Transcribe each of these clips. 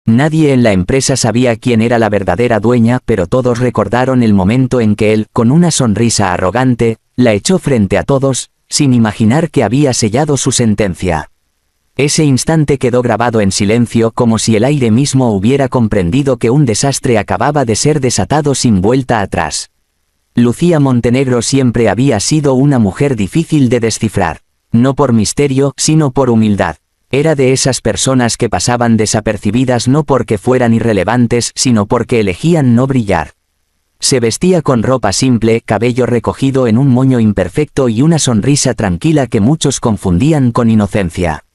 Nadie en la empresa sabía quién era la verdadera dueña, pero todos recordaron el momento en que él, con una sonrisa arrogante, la echó frente a todos, sin imaginar que había sellado su sentencia. Ese instante quedó grabado en silencio, como si el aire mismo hubiera comprendido que un desastre acababa de ser desatado sin vuelta atrás. Lucía Montenegro siempre había sido una mujer difícil de descifrar, no por misterio, sino por humildad. Era de esas personas que pasaban desapercibidas no porque fueran irrelevantes, sino porque elegían no brillar. Se vestía con ropa simple, cabello recogido en un moño imperfecto y una sonrisa tranquila que muchos confundían con inocencia.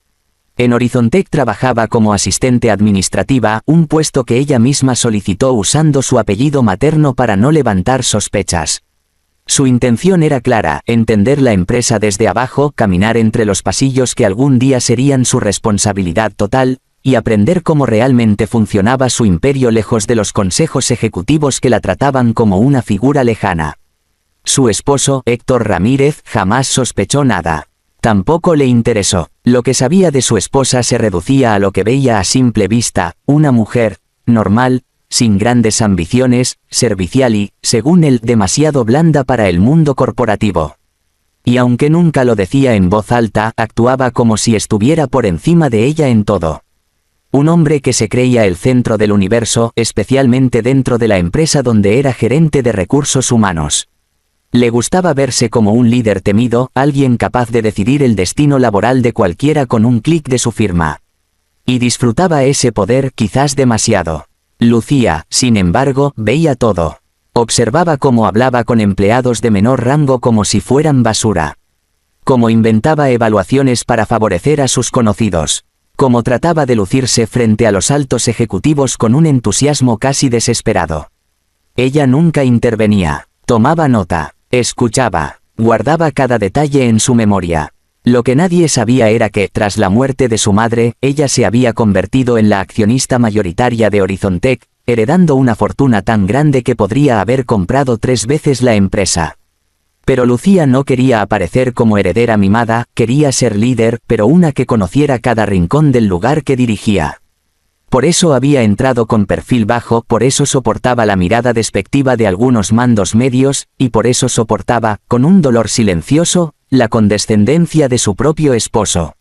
En Horizontec trabajaba como asistente administrativa, un puesto que ella misma solicitó usando su apellido materno para no levantar sospechas. Su intención era clara: entender la empresa desde abajo, caminar entre los pasillos que algún día serían su responsabilidad total, y aprender cómo realmente funcionaba su imperio lejos de los consejos ejecutivos que la trataban como una figura lejana. Su esposo, Héctor Ramírez, jamás sospechó nada. Tampoco le interesó. Lo que sabía de su esposa se reducía a lo que veía a simple vista: una mujer normal, sin grandes ambiciones, servicial y, según él, demasiado blanda para el mundo corporativo. Y aunque nunca lo decía en voz alta, actuaba como si estuviera por encima de ella en todo. Un hombre que se creía el centro del universo, especialmente dentro de la empresa donde era gerente de recursos humanos. Le gustaba verse como un líder temido, alguien capaz de decidir el destino laboral de cualquiera con un clic de su firma. Y disfrutaba ese poder, quizás demasiado. Lucía, sin embargo, veía todo. Observaba cómo hablaba con empleados de menor rango como si fueran basura. Cómo inventaba evaluaciones para favorecer a sus conocidos. Cómo trataba de lucirse frente a los altos ejecutivos con un entusiasmo casi desesperado. Ella nunca intervenía. Tomaba nota. Escuchaba, guardaba cada detalle en su memoria. Lo que nadie sabía era que, tras la muerte de su madre, ella se había convertido en la accionista mayoritaria de Horizontec, heredando una fortuna tan grande que podría haber comprado 3 veces la empresa. Pero Lucía no quería aparecer como heredera mimada, quería ser líder, pero una que conociera cada rincón del lugar que dirigía. Por eso había entrado con perfil bajo, por eso soportaba la mirada despectiva de algunos mandos medios, y por eso soportaba, con un dolor silencioso, la condescendencia de su propio esposo.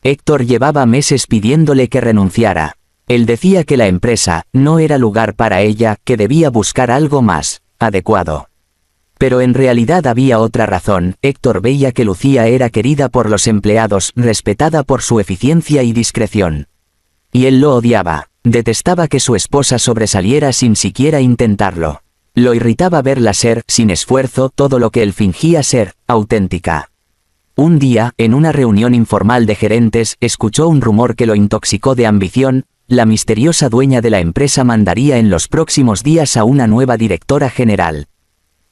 Héctor llevaba meses pidiéndole que renunciara. Él decía que la empresa no era lugar para ella, que debía buscar algo más adecuado. Pero en realidad había otra razón. Héctor veía que Lucía era querida por los empleados, respetada por su eficiencia y discreción. Y él lo odiaba. Detestaba que su esposa sobresaliera sin siquiera intentarlo. Lo irritaba verla ser, sin esfuerzo, todo lo que él fingía ser, auténtica. Un día, en una reunión informal de gerentes, escuchó un rumor que lo intoxicó de ambición: la misteriosa dueña de la empresa mandaría en los próximos días a una nueva directora general.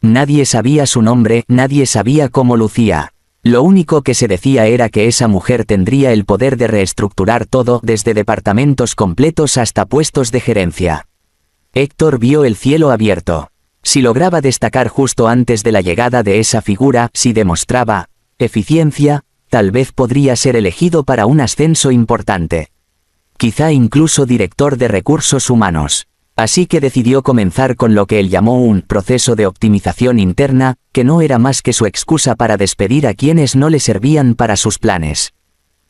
Nadie sabía su nombre, nadie sabía cómo lucía. Lo único que se decía era que esa mujer tendría el poder de reestructurar todo, desde departamentos completos hasta puestos de gerencia. Héctor vio el cielo abierto. Si lograba destacar justo antes de la llegada de esa figura, si demostraba eficiencia, tal vez podría ser elegido para un ascenso importante. Quizá incluso director de recursos humanos. Así que decidió comenzar con lo que él llamó un proceso de optimización interna, que no era más que su excusa para despedir a quienes no le servían para sus planes.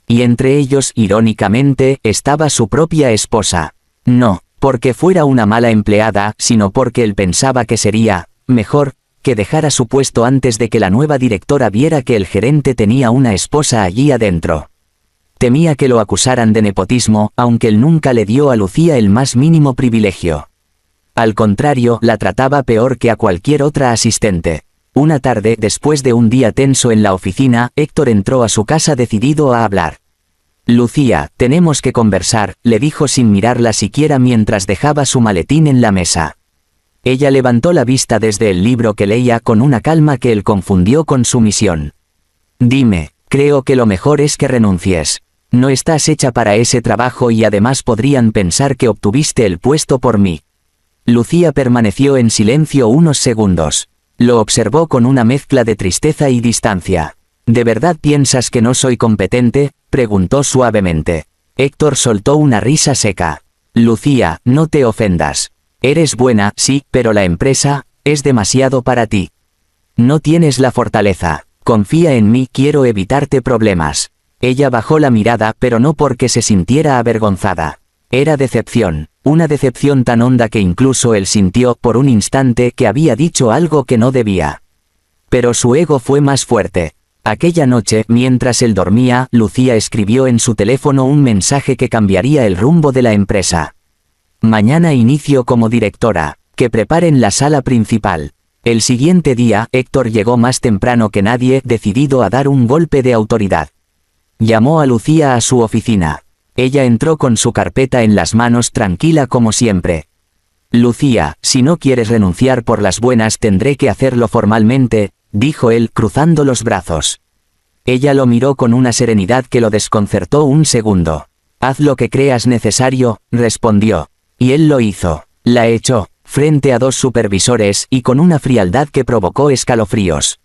Y entre ellos, irónicamente, estaba su propia esposa. No porque fuera una mala empleada, sino porque él pensaba que sería mejor que dejara su puesto antes de que la nueva directora viera que el gerente tenía una esposa allí adentro. Temía que lo acusaran de nepotismo, aunque él nunca le dio a Lucía el más mínimo privilegio. Al contrario, la trataba peor que a cualquier otra asistente. Una tarde, después de un día tenso en la oficina, Héctor entró a su casa decidido a hablar. «Lucía, tenemos que conversar», le dijo sin mirarla siquiera mientras dejaba su maletín en la mesa. Ella levantó la vista desde el libro que leía con una calma que él confundió con sumisión. «Dime, creo que lo mejor es que renuncies. No estás hecha para ese trabajo y además podrían pensar que obtuviste el puesto por mí». Lucía permaneció en silencio unos segundos. Lo observó con una mezcla de tristeza y distancia. «¿De verdad piensas que no soy competente?», preguntó suavemente. Héctor soltó una risa seca. Lucía, no te ofendas. Eres buena, sí, pero la empresa es demasiado para ti. No tienes la fortaleza. Confía en mí, quiero evitarte problemas. Ella bajó la mirada, pero no porque se sintiera avergonzada. Era decepción, una decepción tan honda que incluso él sintió por un instante que había dicho algo que no debía. Pero su ego fue más fuerte. Aquella noche, mientras él dormía, Lucía escribió en su teléfono un mensaje que cambiaría el rumbo de la empresa. Mañana inicio como directora, que preparen la sala principal. El siguiente día, Héctor llegó más temprano que nadie, decidido a dar un golpe de autoridad. Llamó a Lucía a su oficina. Ella entró con su carpeta en las manos, tranquila como siempre. Lucía, si no quieres renunciar por las buenas tendré que hacerlo formalmente, dijo él, cruzando los brazos. Ella lo miró con una serenidad que lo desconcertó un segundo. Haz lo que creas necesario, respondió. Y él lo hizo. La echó, frente a dos supervisores y con una frialdad que provocó escalofríos.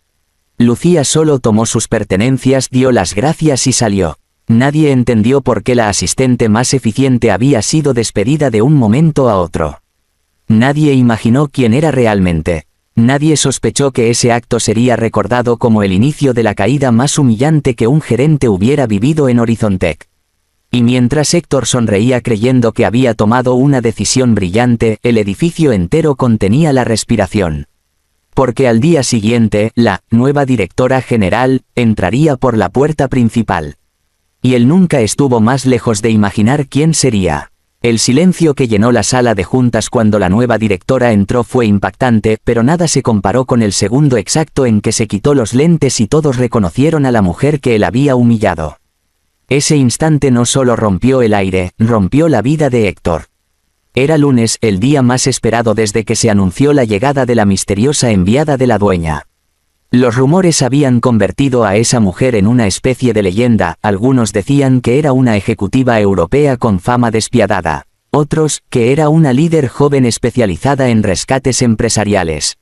Lucía solo tomó sus pertenencias, dio las gracias y salió. Nadie entendió por qué la asistente más eficiente había sido despedida de un momento a otro. Nadie imaginó quién era realmente. Nadie sospechó que ese acto sería recordado como el inicio de la caída más humillante que un gerente hubiera vivido en Horizontec. Y mientras Héctor sonreía creyendo que había tomado una decisión brillante, el edificio entero contenía la respiración. Porque al día siguiente, la nueva directora general entraría por la puerta principal. Y él nunca estuvo más lejos de imaginar quién sería. El silencio que llenó la sala de juntas cuando la nueva directora entró fue impactante, pero nada se comparó con el segundo exacto en que se quitó los lentes y todos reconocieron a la mujer que él había humillado. Ese instante no solo rompió el aire, rompió la vida de Héctor. Era lunes, el día más esperado desde que se anunció la llegada de la misteriosa enviada de la dueña. Los rumores habían convertido a esa mujer en una especie de leyenda, algunos decían que era una ejecutiva europea con fama despiadada, otros, que era una líder joven especializada en rescates empresariales.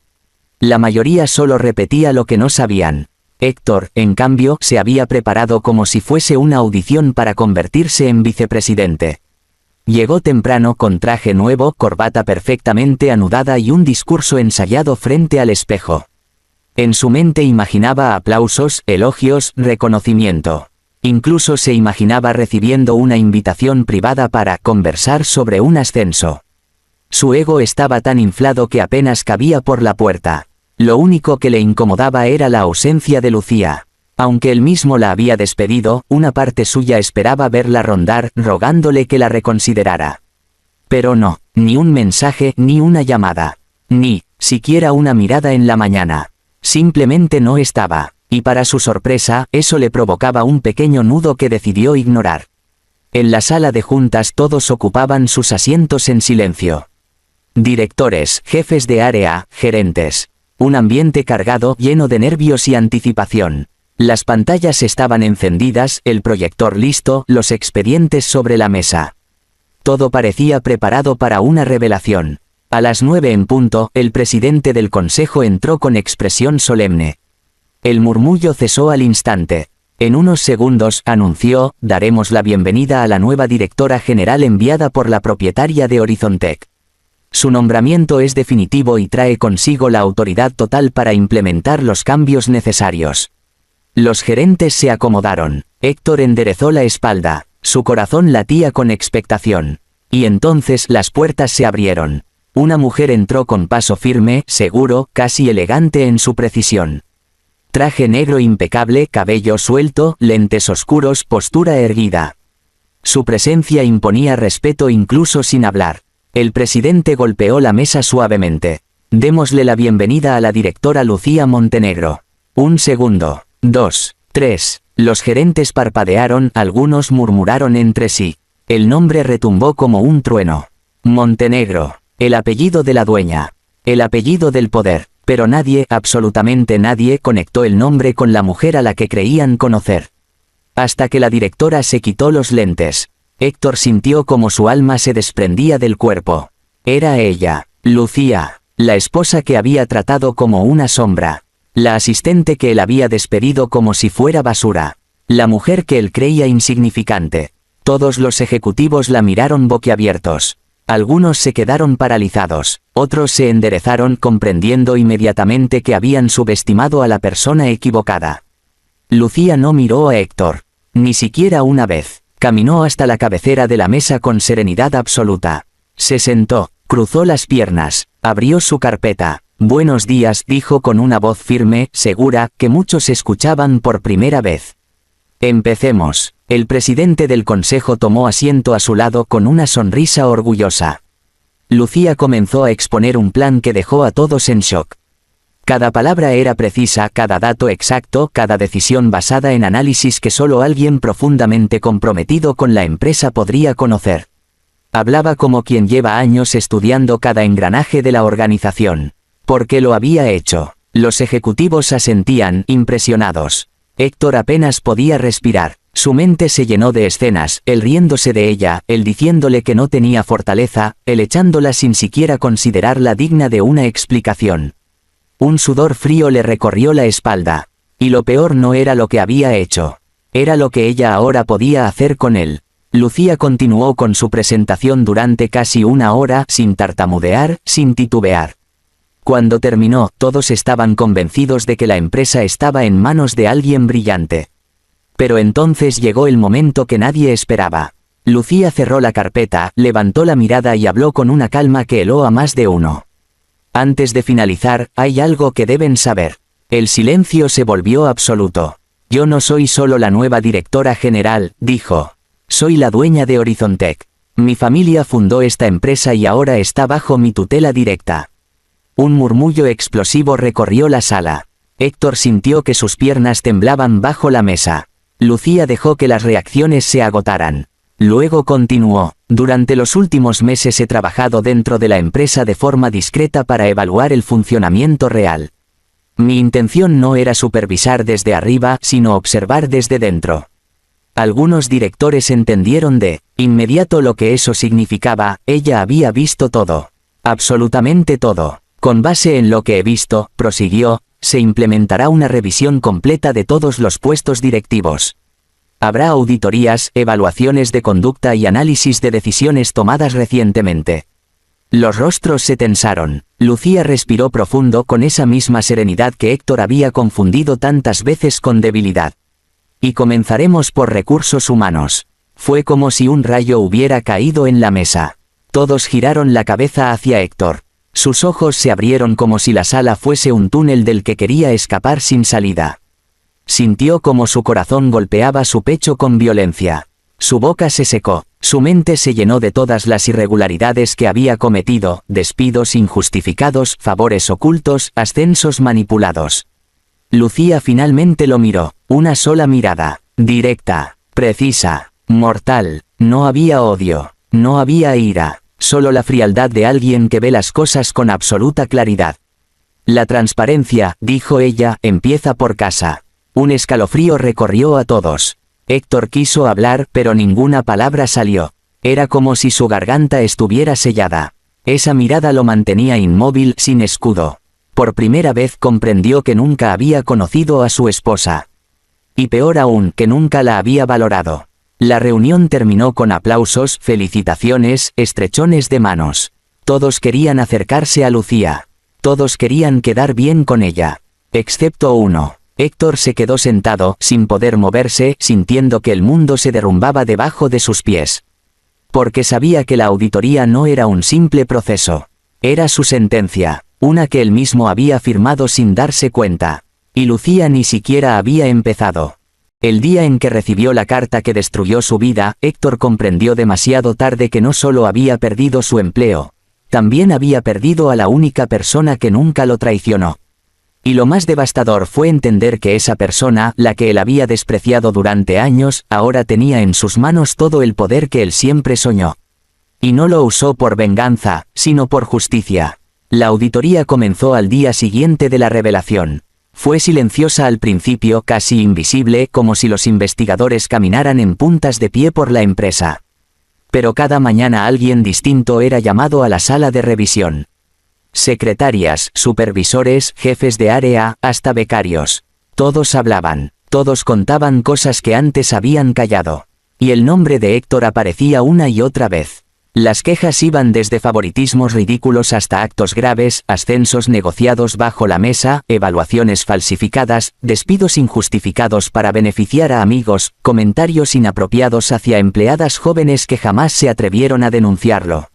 La mayoría solo repetía lo que no sabían. Héctor, en cambio, se había preparado como si fuese una audición para convertirse en vicepresidente. Llegó temprano con traje nuevo, corbata perfectamente anudada y un discurso ensayado frente al espejo. En su mente imaginaba aplausos, elogios, reconocimiento. Incluso se imaginaba recibiendo una invitación privada para conversar sobre un ascenso. Su ego estaba tan inflado que apenas cabía por la puerta. Lo único que le incomodaba era la ausencia de Lucía. Aunque él mismo la había despedido, una parte suya esperaba verla rondar, rogándole que la reconsiderara. Pero no, ni un mensaje, ni una llamada. Ni siquiera una mirada en la mañana. Simplemente no estaba, y para su sorpresa, eso le provocaba un pequeño nudo que decidió ignorar. En la sala de juntas todos ocupaban sus asientos en silencio. Directores, jefes de área, gerentes. Un ambiente cargado, lleno de nervios y anticipación. Las pantallas estaban encendidas, el proyector listo, los expedientes sobre la mesa. Todo parecía preparado para una revelación. A las 9 en punto, el presidente del consejo entró con expresión solemne. El murmullo cesó al instante. En unos segundos, anunció, daremos la bienvenida a la nueva directora general enviada por la propietaria de Horizontec. Su nombramiento es definitivo y trae consigo la autoridad total para implementar los cambios necesarios. Los gerentes se acomodaron. Héctor enderezó la espalda. Su corazón latía con expectación. Y entonces las puertas se abrieron. Una mujer entró con paso firme, seguro, casi elegante en su precisión. Traje negro impecable, cabello suelto, lentes oscuros, postura erguida. Su presencia imponía respeto incluso sin hablar. El presidente golpeó la mesa suavemente. Démosle la bienvenida a la directora Lucía Montenegro. 1 segundo. 2, 3. Los gerentes parpadearon, algunos murmuraron entre sí. El nombre retumbó como un trueno. Montenegro. El apellido de la dueña. El apellido del poder. Pero nadie, absolutamente nadie, conectó el nombre con la mujer a la que creían conocer. Hasta que la directora se quitó los lentes. Héctor sintió como su alma se desprendía del cuerpo. Era ella, Lucía, la esposa que había tratado como una sombra. La asistente que él había despedido como si fuera basura. La mujer que él creía insignificante. Todos los ejecutivos la miraron boquiabiertos. Algunos se quedaron paralizados, otros se enderezaron comprendiendo inmediatamente que habían subestimado a la persona equivocada. Lucía no miró a Héctor, ni siquiera una vez. Caminó hasta la cabecera de la mesa con serenidad absoluta. Se sentó, cruzó las piernas, abrió su carpeta. «Buenos días», dijo con una voz firme, segura, que muchos escuchaban por primera vez. «Empecemos». El presidente del consejo tomó asiento a su lado con una sonrisa orgullosa. Lucía comenzó a exponer un plan que dejó a todos en shock. Cada palabra era precisa, cada dato exacto, cada decisión basada en análisis que solo alguien profundamente comprometido con la empresa podría conocer. Hablaba como quien lleva años estudiando cada engranaje de la organización. Porque lo había hecho. Los ejecutivos asentían, impresionados. Héctor apenas podía respirar. Su mente se llenó de escenas, él riéndose de ella, él diciéndole que no tenía fortaleza, él echándola sin siquiera considerarla digna de una explicación. Un sudor frío le recorrió la espalda. Y lo peor no era lo que había hecho. Era lo que ella ahora podía hacer con él. Lucía continuó con su presentación durante casi una hora, sin tartamudear, sin titubear. Cuando terminó, todos estaban convencidos de que la empresa estaba en manos de alguien brillante. Pero entonces llegó el momento que nadie esperaba. Lucía cerró la carpeta, levantó la mirada y habló con una calma que heló a más de uno. Antes de finalizar, hay algo que deben saber. El silencio se volvió absoluto. Yo no soy solo la nueva directora general, dijo. Soy la dueña de Horizontech. Mi familia fundó esta empresa y ahora está bajo mi tutela directa. Un murmullo explosivo recorrió la sala. Héctor sintió que sus piernas temblaban bajo la mesa. Lucía dejó que las reacciones se agotaran. Luego continuó. Durante los últimos meses he trabajado dentro de la empresa de forma discreta para evaluar el funcionamiento real. Mi intención no era supervisar desde arriba, sino observar desde dentro. Algunos directores entendieron de inmediato lo que eso significaba. Ella había visto todo. Absolutamente todo. Con base en lo que he visto, prosiguió, se implementará una revisión completa de todos los puestos directivos. Habrá auditorías, evaluaciones de conducta y análisis de decisiones tomadas recientemente. Los rostros se tensaron. Lucía respiró profundo con esa misma serenidad que Héctor había confundido tantas veces con debilidad. Y comenzaremos por recursos humanos. Fue como si un rayo hubiera caído en la mesa. Todos giraron la cabeza hacia Héctor. Sus ojos se abrieron como si la sala fuese un túnel del que quería escapar sin salida. Sintió como su corazón golpeaba su pecho con violencia. Su boca se secó, su mente se llenó de todas las irregularidades que había cometido, despidos injustificados, favores ocultos, ascensos manipulados. Lucía finalmente lo miró, una sola mirada, directa, precisa, mortal, no había odio, no había ira. Solo la frialdad de alguien que ve las cosas con absoluta claridad. La transparencia, dijo ella, empieza por casa. Un escalofrío recorrió a todos. Héctor quiso hablar, pero ninguna palabra salió. Era como si su garganta estuviera sellada. Esa mirada lo mantenía inmóvil, sin escudo. Por primera vez comprendió que nunca había conocido a su esposa. Y peor aún, que nunca la había valorado. La reunión terminó con aplausos, felicitaciones, estrechones de manos. Todos querían acercarse a Lucía. Todos querían quedar bien con ella. Excepto uno. Héctor se quedó sentado, sin poder moverse, sintiendo que el mundo se derrumbaba debajo de sus pies. Porque sabía que la auditoría no era un simple proceso. Era su sentencia, una que él mismo había firmado sin darse cuenta. Y Lucía ni siquiera había empezado. El día en que recibió la carta que destruyó su vida, Héctor comprendió demasiado tarde que no solo había perdido su empleo, también había perdido a la única persona que nunca lo traicionó. Y lo más devastador fue entender que esa persona, la que él había despreciado durante años, ahora tenía en sus manos todo el poder que él siempre soñó. Y no lo usó por venganza, sino por justicia. La auditoría comenzó al día siguiente de la revelación. Fue silenciosa al principio, casi invisible, como si los investigadores caminaran en puntas de pie por la empresa. Pero cada mañana alguien distinto era llamado a la sala de revisión. Secretarias, supervisores, jefes de área, hasta becarios. Todos hablaban, todos contaban cosas que antes habían callado. Y el nombre de Héctor aparecía una y otra vez. Las quejas iban desde favoritismos ridículos hasta actos graves, ascensos negociados bajo la mesa, evaluaciones falsificadas, despidos injustificados para beneficiar a amigos, comentarios inapropiados hacia empleadas jóvenes que jamás se atrevieron a denunciarlo.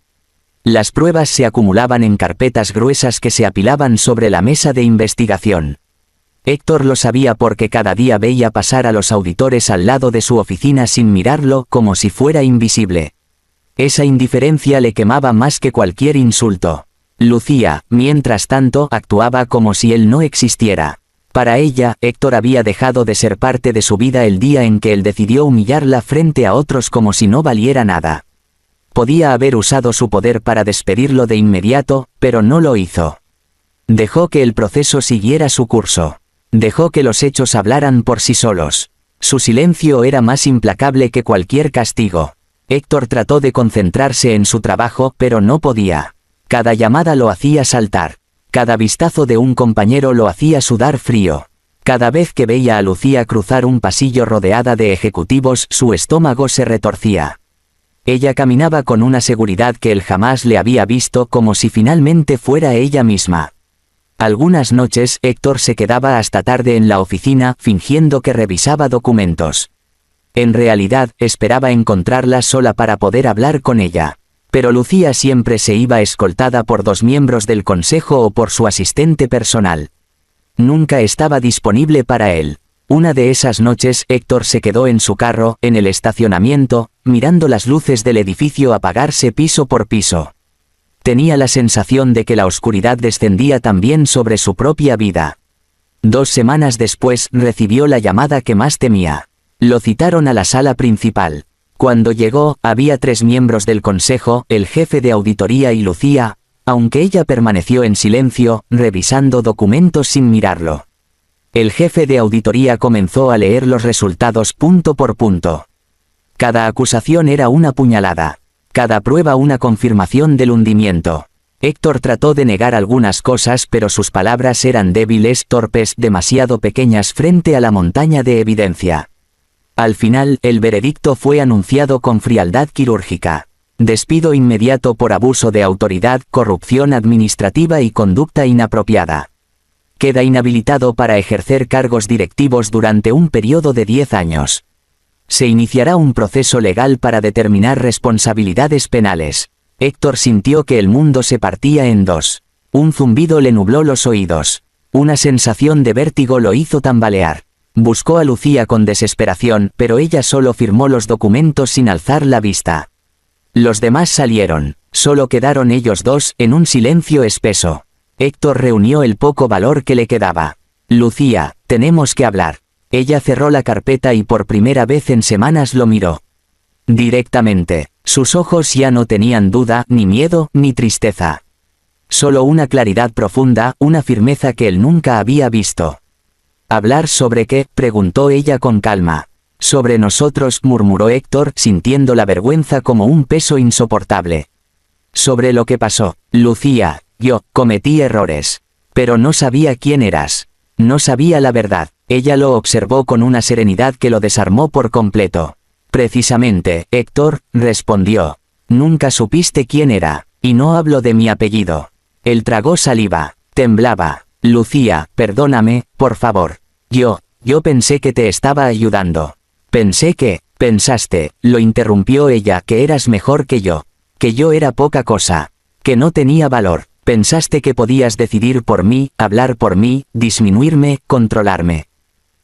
Las pruebas se acumulaban en carpetas gruesas que se apilaban sobre la mesa de investigación. Héctor lo sabía porque cada día veía pasar a los auditores al lado de su oficina sin mirarlo, como si fuera invisible. Esa indiferencia le quemaba más que cualquier insulto. Lucía, mientras tanto, actuaba como si él no existiera. Para ella, Héctor había dejado de ser parte de su vida el día en que él decidió humillarla frente a otros como si no valiera nada. Podía haber usado su poder para despedirlo de inmediato, pero no lo hizo. Dejó que el proceso siguiera su curso. Dejó que los hechos hablaran por sí solos. Su silencio era más implacable que cualquier castigo. Héctor trató de concentrarse en su trabajo, pero no podía. Cada llamada lo hacía saltar. Cada vistazo de un compañero lo hacía sudar frío. Cada vez que veía a Lucía cruzar un pasillo rodeada de ejecutivos, su estómago se retorcía. Ella caminaba con una seguridad que él jamás le había visto, como si finalmente fuera ella misma. Algunas noches, Héctor se quedaba hasta tarde en la oficina, fingiendo que revisaba documentos. En realidad, esperaba encontrarla sola para poder hablar con ella. Pero Lucía siempre se iba escoltada por 2 miembros del consejo o por su asistente personal. Nunca estaba disponible para él. Una de esas noches, Héctor se quedó en su carro, en el estacionamiento, mirando las luces del edificio apagarse piso por piso. Tenía la sensación de que la oscuridad descendía también sobre su propia vida. 2 semanas después, recibió la llamada que más temía. Lo citaron a la sala principal. Cuando llegó, había 3 miembros del consejo, el jefe de auditoría y Lucía, aunque ella permaneció en silencio, revisando documentos sin mirarlo. El jefe de auditoría comenzó a leer los resultados punto por punto. Cada acusación era una puñalada. Cada prueba una confirmación del hundimiento. Héctor trató de negar algunas cosas, pero sus palabras eran débiles, torpes, demasiado pequeñas frente a la montaña de evidencia. Al final, el veredicto fue anunciado con frialdad quirúrgica. Despido inmediato por abuso de autoridad, corrupción administrativa y conducta inapropiada. Queda inhabilitado para ejercer cargos directivos durante un periodo de 10 años. Se iniciará un proceso legal para determinar responsabilidades penales. Héctor sintió que el mundo se partía en 2. Un zumbido le nubló los oídos. Una sensación de vértigo lo hizo tambalear. Buscó a Lucía con desesperación, pero ella solo firmó los documentos sin alzar la vista. Los demás salieron. Solo quedaron ellos 2, en un silencio espeso. Héctor reunió el poco valor que le quedaba. Lucía, tenemos que hablar. Ella cerró la carpeta y por primera vez en semanas lo miró. Directamente. Sus ojos ya no tenían duda, ni miedo, ni tristeza. Solo una claridad profunda, una firmeza que él nunca había visto. ¿Hablar sobre qué?, preguntó ella con calma. Sobre nosotros, murmuró Héctor, sintiendo la vergüenza como un peso insoportable. Sobre lo que pasó. Lucía, yo cometí errores. Pero no sabía quién eras. No sabía la verdad. Ella lo observó con una serenidad que lo desarmó por completo. Precisamente, Héctor, respondió. Nunca supiste quién era. Y no hablo de mi apellido. Él tragó saliva. Temblaba. Lucía, perdóname, por favor. Yo pensé que te estaba ayudando. Pensaste, lo interrumpió ella, que eras mejor que yo. Que yo era poca cosa. Que no tenía valor. Pensaste que podías decidir por mí, hablar por mí, disminuirme, controlarme.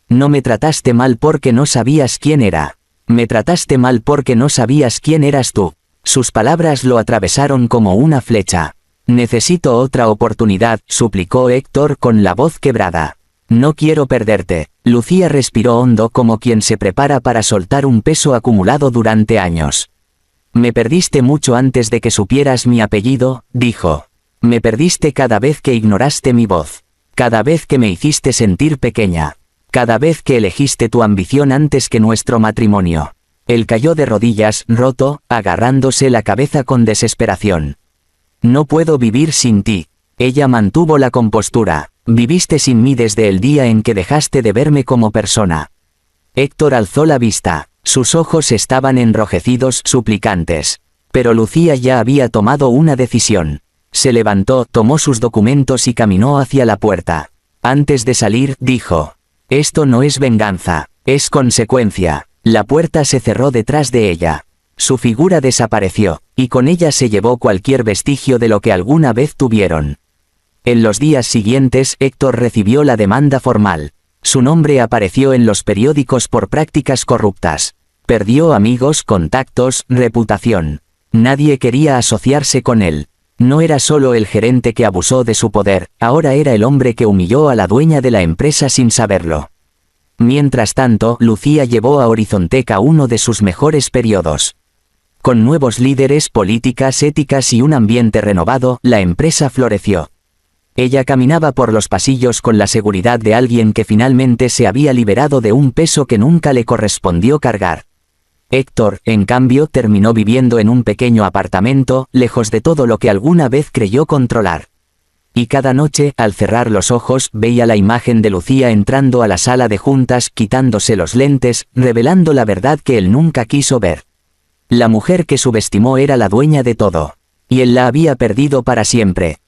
No me trataste mal porque no sabías quién era. Me trataste mal porque no sabías quién eras tú. Sus palabras lo atravesaron como una flecha. Necesito otra oportunidad, suplicó Héctor con la voz quebrada. No quiero perderte. Lucía respiró hondo como quien se prepara para soltar un peso acumulado durante años. Me perdiste mucho antes de que supieras mi apellido, dijo. Me perdiste cada vez que ignoraste mi voz. Cada vez que me hiciste sentir pequeña. Cada vez que elegiste tu ambición antes que nuestro matrimonio. Él cayó de rodillas, roto, agarrándose la cabeza con desesperación. No puedo vivir sin ti. Ella mantuvo la compostura. Viviste sin mí desde el día en que dejaste de verme como persona. Héctor alzó la vista. Sus ojos estaban enrojecidos, suplicantes. Pero Lucía ya había tomado una decisión. Se levantó, tomó sus documentos y caminó hacia la puerta. Antes de salir, dijo: «Esto no es venganza, es consecuencia». La puerta se cerró detrás de ella. Su figura desapareció, y con ella se llevó cualquier vestigio de lo que alguna vez tuvieron. En los días siguientes, Héctor recibió la demanda formal. Su nombre apareció en los periódicos por prácticas corruptas. Perdió amigos, contactos, reputación. Nadie quería asociarse con él. No era solo el gerente que abusó de su poder, ahora era el hombre que humilló a la dueña de la empresa sin saberlo. Mientras tanto, Lucía llevó a Horizonteca uno de sus mejores periodos. Con nuevos líderes, políticas éticas y un ambiente renovado, la empresa floreció. Ella caminaba por los pasillos con la seguridad de alguien que finalmente se había liberado de un peso que nunca le correspondió cargar. Héctor, en cambio, terminó viviendo en un pequeño apartamento, lejos de todo lo que alguna vez creyó controlar. Y cada noche, al cerrar los ojos, veía la imagen de Lucía entrando a la sala de juntas, quitándose los lentes, revelando la verdad que él nunca quiso ver. La mujer que subestimó era la dueña de todo. Y él la había perdido para siempre.